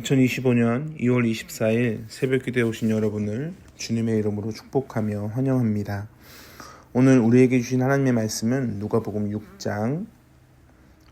2025년 2월 24일 새벽기도에 오신 여러분을 주님의 이름으로 축복하며 환영합니다. 오늘 우리에게 주신 하나님의 말씀은 누가복음 6장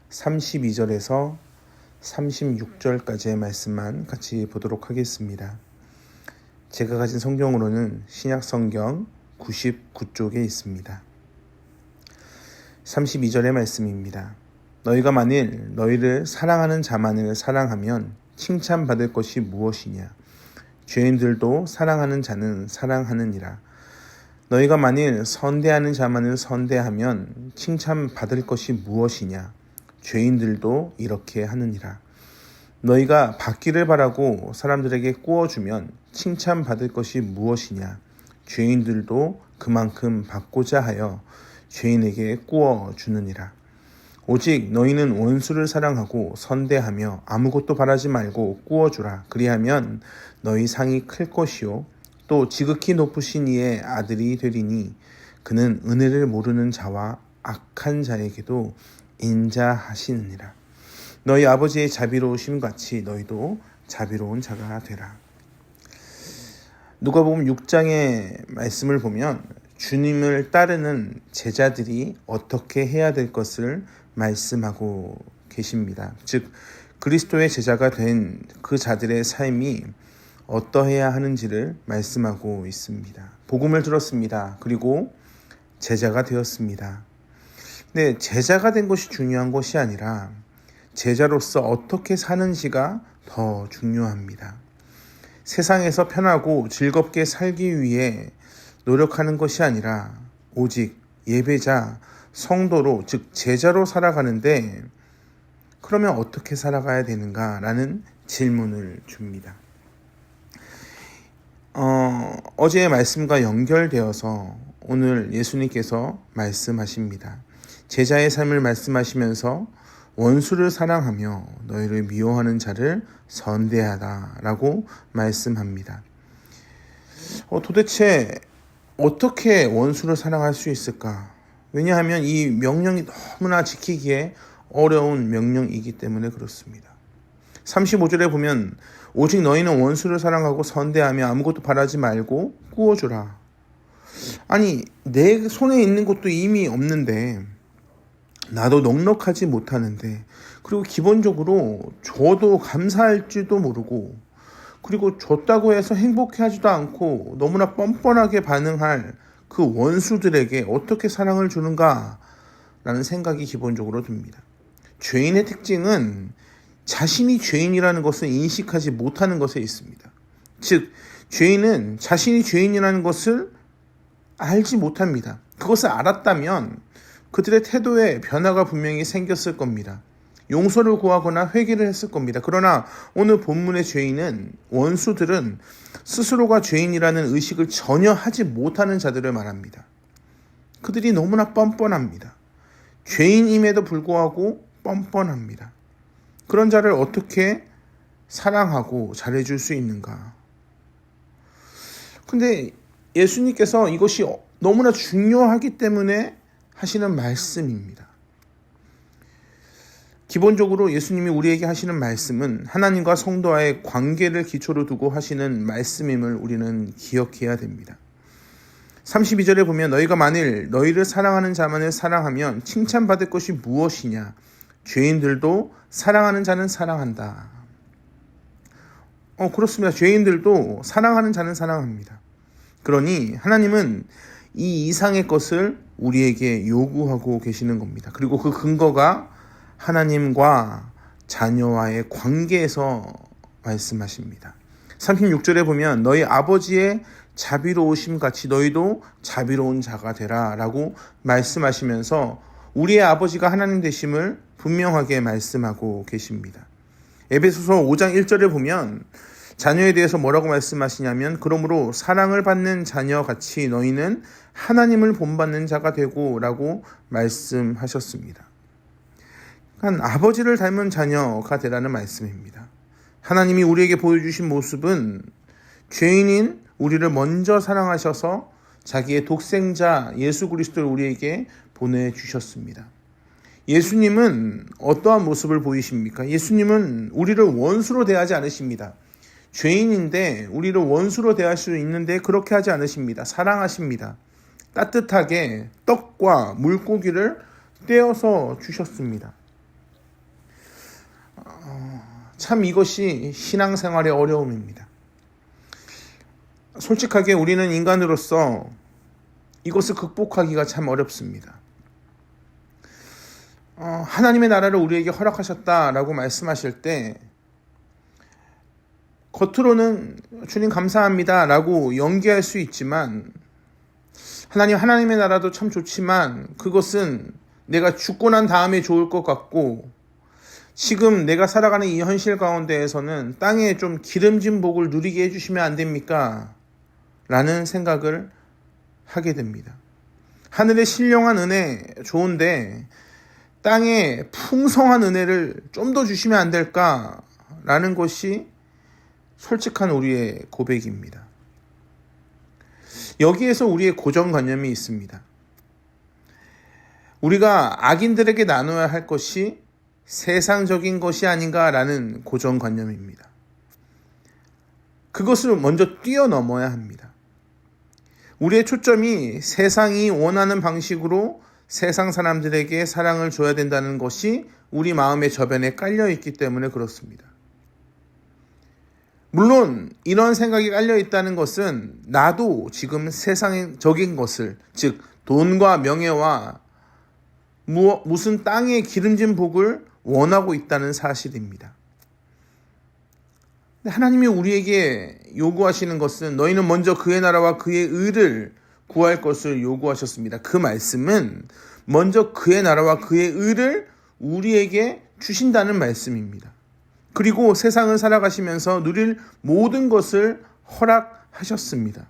32절에서 36절까지의 말씀만 같이 보도록 하겠습니다. 제가 가진 성경으로는 신약성경 99쪽에 있습니다. 32절의 말씀입니다. 너희가 만일 너희를 사랑하는 자만을 사랑하면 칭찬받을 것이 무엇이냐? 죄인들도 사랑하는 자는 사랑하느니라. 너희가 만일 선대하는 자만을 선대하면 칭찬받을 것이 무엇이냐? 죄인들도 이렇게 하느니라. 너희가 받기를 바라고 사람들에게 꾸어주면 칭찬받을 것이 무엇이냐? 죄인들도 그만큼 받고자 하여 죄인에게 꾸어주느니라. 오직 너희는 원수를 사랑하고 선대하며 아무것도 바라지 말고 꾸어주라. 그리하면 너희 상이 클 것이요 또 지극히 높으신 이의 아들이 되리니 그는 은혜를 모르는 자와 악한 자에게도 인자하시느니라. 너희 아버지의 자비로우심 같이 너희도 자비로운 자가 되라. 누가복음 6장의 말씀을 보면 주님을 따르는 제자들이 어떻게 해야 될 것을 말씀하고 계십니다. 즉 그리스도의 제자가 된 그 자들의 삶이 어떠해야 하는지를 말씀하고 있습니다. 복음을 들었습니다. 그리고 제자가 되었습니다. 근데 제자가 된 것이 중요한 것이 아니라 제자로서 어떻게 사는지가 더 중요합니다. 세상에서 편하고 즐겁게 살기 위해 노력하는 것이 아니라 오직 예배자, 성도로 즉 제자로 살아가는데 그러면 어떻게 살아가야 되는가라는 질문을 줍니다. 어제의 말씀과 연결되어서 오늘 예수님께서 말씀하십니다. 제자의 삶을 말씀하시면서 원수를 사랑하며 너희를 미워하는 자를 선대하다라고 말씀합니다. 도대체 어떻게 원수를 사랑할 수 있을까? 왜냐하면 이 명령이 너무나 지키기에 어려운 명령이기 때문에 그렇습니다. 35절에 보면 오직 너희는 원수를 사랑하고 선대하며 아무것도 바라지 말고 꾸어주라. 아니 내 손에 있는 것도 이미 없는데 나도 넉넉하지 못하는데 그리고 기본적으로 줘도 감사할지도 모르고 그리고 줬다고 해서 행복해하지도 않고 너무나 뻔뻔하게 반응할 그 원수들에게 어떻게 사랑을 주는가 라는 생각이 기본적으로 듭니다. 죄인의 특징은 자신이 죄인이라는 것을 인식하지 못하는 것에 있습니다. 즉 죄인은 자신이 죄인이라는 것을 알지 못합니다. 그것을 알았다면 그들의 태도에 변화가 분명히 생겼을 겁니다. 용서를 구하거나 회개를 했을 겁니다. 그러나 오늘 본문의 죄인은 원수들은 스스로가 죄인이라는 의식을 전혀 하지 못하는 자들을 말합니다. 그들이 너무나 뻔뻔합니다. 죄인임에도 불구하고 뻔뻔합니다. 그런 자를 어떻게 사랑하고 잘해줄 수 있는가? 근데 예수님께서 이것이 너무나 중요하기 때문에 하시는 말씀입니다. 기본적으로 예수님이 우리에게 하시는 말씀은 하나님과 성도와의 관계를 기초로 두고 하시는 말씀임을 우리는 기억해야 됩니다. 32절에 보면 너희가 만일 너희를 사랑하는 자만을 사랑하면 칭찬받을 것이 무엇이냐? 죄인들도 사랑하는 자는 사랑한다. 그렇습니다. 죄인들도 사랑하는 자는 사랑합니다. 그러니 하나님은 이 이상의 것을 우리에게 요구하고 계시는 겁니다. 그리고 그 근거가 하나님과 자녀와의 관계에서 말씀하십니다. 36절에 보면 너희 아버지의 자비로우심 같이 너희도 자비로운 자가 되라 라고 말씀하시면서 우리의 아버지가 하나님 되심을 분명하게 말씀하고 계십니다. 에베소서 5장 1절에 보면 자녀에 대해서 뭐라고 말씀하시냐면 그러므로 사랑을 받는 자녀같이 너희는 하나님을 본받는 자가 되고 라고 말씀하셨습니다. 그러니까 아버지를 닮은 자녀가 되라는 말씀입니다. 하나님이 우리에게 보여주신 모습은 죄인인 우리를 먼저 사랑하셔서 자기의 독생자 예수 그리스도를 우리에게 보내주셨습니다. 예수님은 어떠한 모습을 보이십니까? 예수님은 우리를 원수로 대하지 않으십니다. 죄인인데 우리를 원수로 대할 수 있는데 그렇게 하지 않으십니다. 사랑하십니다. 따뜻하게 떡과 물고기를 떼어서 주셨습니다. 참 이것이 신앙생활의 어려움입니다. 솔직하게 우리는 인간으로서 이것을 극복하기가 참 어렵습니다. 하나님의 나라를 우리에게 허락하셨다라고 말씀하실 때 겉으로는 주님 감사합니다 라고 연기할 수 있지만 하나님의 나라도 참 좋지만 그것은 내가 죽고 난 다음에 좋을 것 같고 지금 내가 살아가는 이 현실 가운데에서는 땅에 좀 기름진 복을 누리게 해주시면 안 됩니까? 라는 생각을 하게 됩니다. 하늘의 신령한 은혜 좋은데 땅에 풍성한 은혜를 좀 더 주시면 안 될까? 라는 것이 솔직한 우리의 고백입니다. 여기에서 우리의 고정관념이 있습니다. 우리가 악인들에게 나눠야 할 것이 세상적인 것이 아닌가라는 고정관념입니다. 그것을 먼저 뛰어넘어야 합니다. 우리의 초점이 세상이 원하는 방식으로 세상 사람들에게 사랑을 줘야 된다는 것이 우리 마음의 저변에 깔려 있기 때문에 그렇습니다. 물론 이런 생각이 깔려 있다는 것은 나도 지금 세상적인 것을, 즉 돈과 명예와 무슨 땅의 기름진 복을 원하고 있다는 사실입니다. 하나님이 우리에게 요구하시는 것은 너희는 먼저 그의 나라와 그의 의를 구할 것을 요구하셨습니다. 그 말씀은 먼저 그의 나라와 그의 의를 우리에게 주신다는 말씀입니다. 그리고 세상을 살아가시면서 누릴 모든 것을 허락하셨습니다.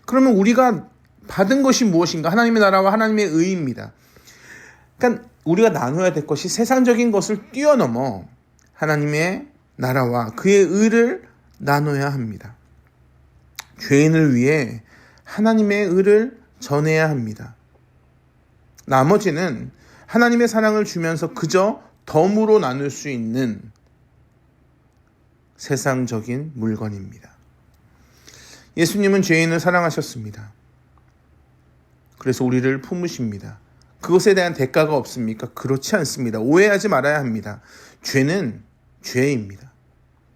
그러면 우리가 받은 것이 무엇인가? 하나님의 나라와 하나님의 의입니다. 그러니까 우리가 나눠야 될 것이 세상적인 것을 뛰어넘어 하나님의 나라와 그의 의를 나눠야 합니다. 죄인을 위해 하나님의 의를 전해야 합니다. 나머지는 하나님의 사랑을 주면서 그저 덤으로 나눌 수 있는 세상적인 물건입니다. 예수님은 죄인을 사랑하셨습니다. 그래서 우리를 품으십니다. 그것에 대한 대가가 없습니까? 그렇지 않습니다. 오해하지 말아야 합니다. 죄는 죄입니다.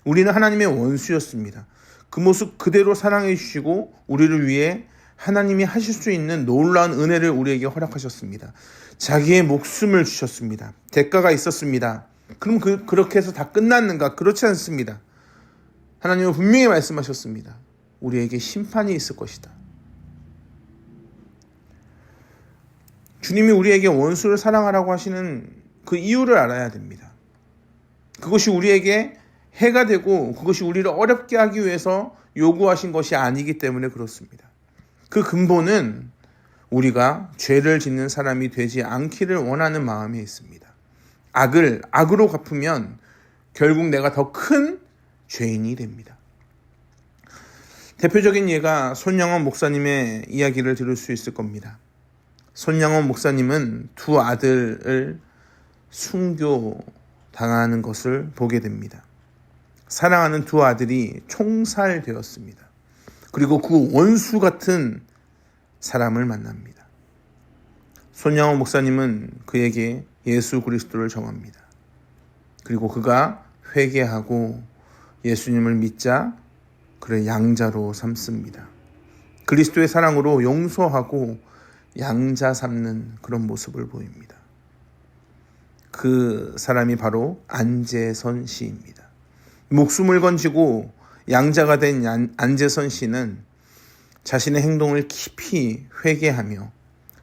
우리는 하나님의 원수였습니다. 그 모습 그대로 사랑해 주시고 우리를 위해 하나님이 하실 수 있는 놀라운 은혜를 우리에게 허락하셨습니다. 자기의 목숨을 주셨습니다. 대가가 있었습니다. 그럼 그렇게 해서 다 끝났는가? 그렇지 않습니다. 하나님은 분명히 말씀하셨습니다. 우리에게 심판이 있을 것이다. 주님이 우리에게 원수를 사랑하라고 하시는 그 이유를 알아야 됩니다. 그것이 우리에게 해가 되고 그것이 우리를 어렵게 하기 위해서 요구하신 것이 아니기 때문에 그렇습니다. 그 근본은 우리가 죄를 짓는 사람이 되지 않기를 원하는 마음에 있습니다. 악을 악으로 갚으면 결국 내가 더 큰 죄인이 됩니다. 대표적인 예가 손양원 목사님의 이야기를 들을 수 있을 겁니다. 손양원 목사님은 두 아들을 순교당하는 것을 보게 됩니다. 사랑하는 두 아들이 총살되었습니다. 그리고 그 원수 같은 사람을 만납니다. 손양원 목사님은 그에게 예수 그리스도를 정합니다. 그리고 그가 회개하고 예수님을 믿자 그를 양자로 삼습니다. 그리스도의 사랑으로 용서하고 양자 삼는 그런 모습을 보입니다. 그 사람이 바로 안재선 씨입니다. 목숨을 건지고 양자가 된 안재선 씨는 자신의 행동을 깊이 회개하며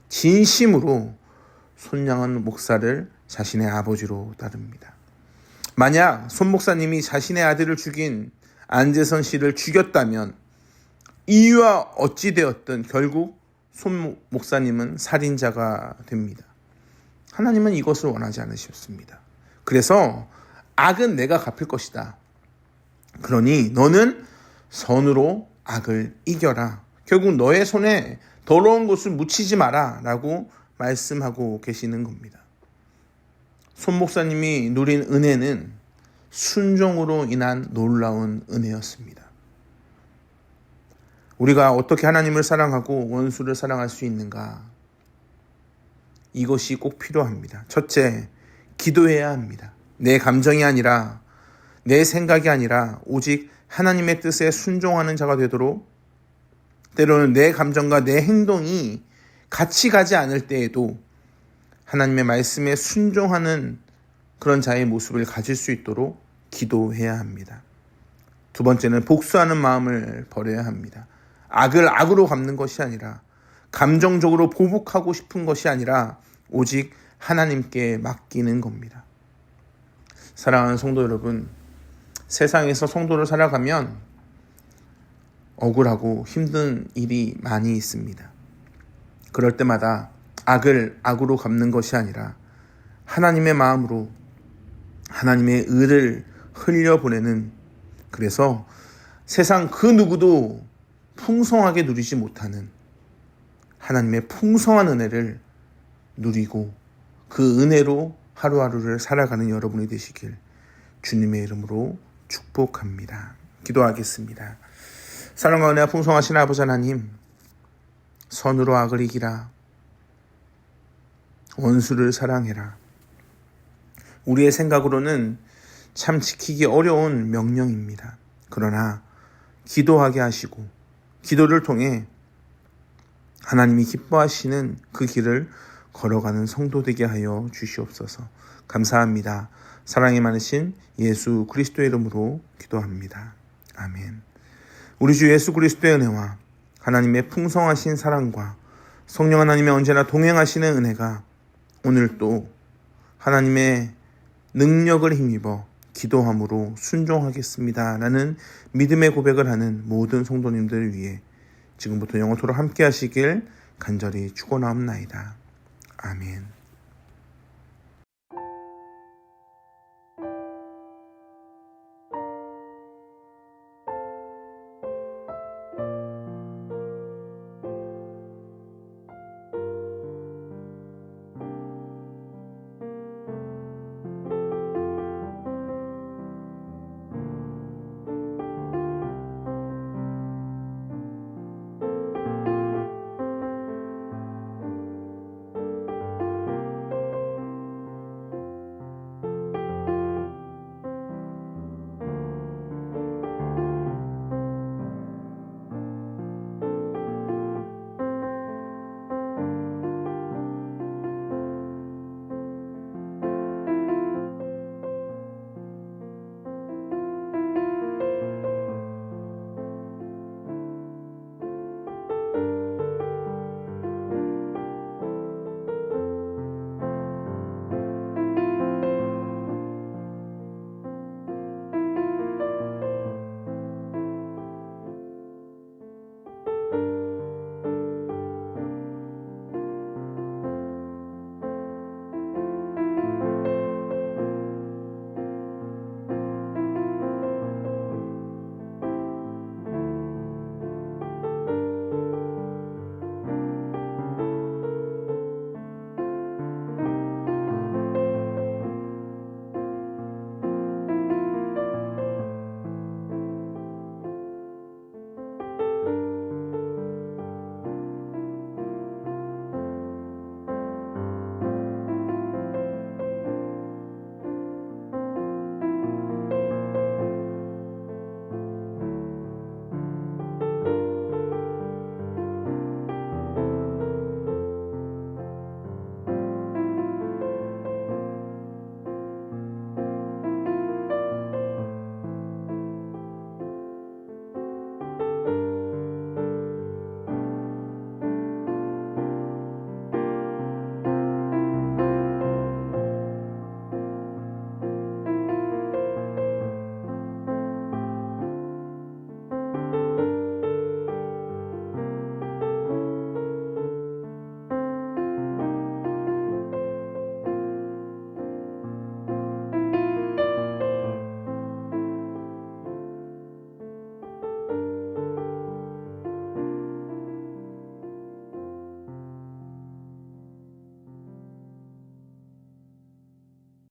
진심으로 손양원 목사를 자신의 아버지로 따릅니다. 만약 손 목사님이 자신의 아들을 죽인 안재선 씨를 죽였다면 이유와 어찌 되었든 결국 손 목사님은 살인자가 됩니다. 하나님은 이것을 원하지 않으셨습니다. 그래서 악은 내가 갚을 것이다. 그러니 너는 선으로 악을 이겨라. 결국 너의 손에 더러운 것을 묻히지 마라 라고 말씀하고 계시는 겁니다. 손 목사님이 누린 은혜는 순종으로 인한 놀라운 은혜였습니다. 우리가 어떻게 하나님을 사랑하고 원수를 사랑할 수 있는가? 이것이 꼭 필요합니다. 첫째, 기도해야 합니다. 내 감정이 아니라, 내 생각이 아니라 오직 하나님의 뜻에 순종하는 자가 되도록, 때로는 내 감정과 내 행동이 같이 가지 않을 때에도 하나님의 말씀에 순종하는 그런 자의 모습을 가질 수 있도록 기도해야 합니다. 두 번째는 복수하는 마음을 버려야 합니다. 악을 악으로 갚는 것이 아니라, 감정적으로 보복하고 싶은 것이 아니라 오직 하나님께 맡기는 겁니다. 사랑하는 성도 여러분, 세상에서 성도를 살아가면 억울하고 힘든 일이 많이 있습니다. 그럴 때마다 악을 악으로 갚는 것이 아니라 하나님의 마음으로 하나님의 의를 흘려보내는, 그래서 세상 그 누구도 풍성하게 누리지 못하는 하나님의 풍성한 은혜를 누리고 그 은혜로 하루하루를 살아가는 여러분이 되시길 주님의 이름으로 축복합니다. 기도하겠습니다. 사랑과 은혜가 풍성하신 아버지 하나님, 선으로 악을 이기라, 원수를 사랑해라. 우리의 생각으로는 참 지키기 어려운 명령입니다. 그러나 기도하게 하시고 기도를 통해 하나님이 기뻐하시는 그 길을 걸어가는 성도 되게 하여 주시옵소서. 감사합니다. 사랑이 많으신 예수 그리스도의 이름으로 기도합니다. 아멘. 우리 주 예수 그리스도의 은혜와 하나님의 풍성하신 사랑과 성령 하나님의 언제나 동행하시는 은혜가 오늘도 하나님의 능력을 힘입어 기도함으로 순종하겠습니다 라는 믿음의 고백을 하는 모든 성도님들을 위해 지금부터 영원토록 함께 하시길 간절히 축원하옵나이다. 아멘.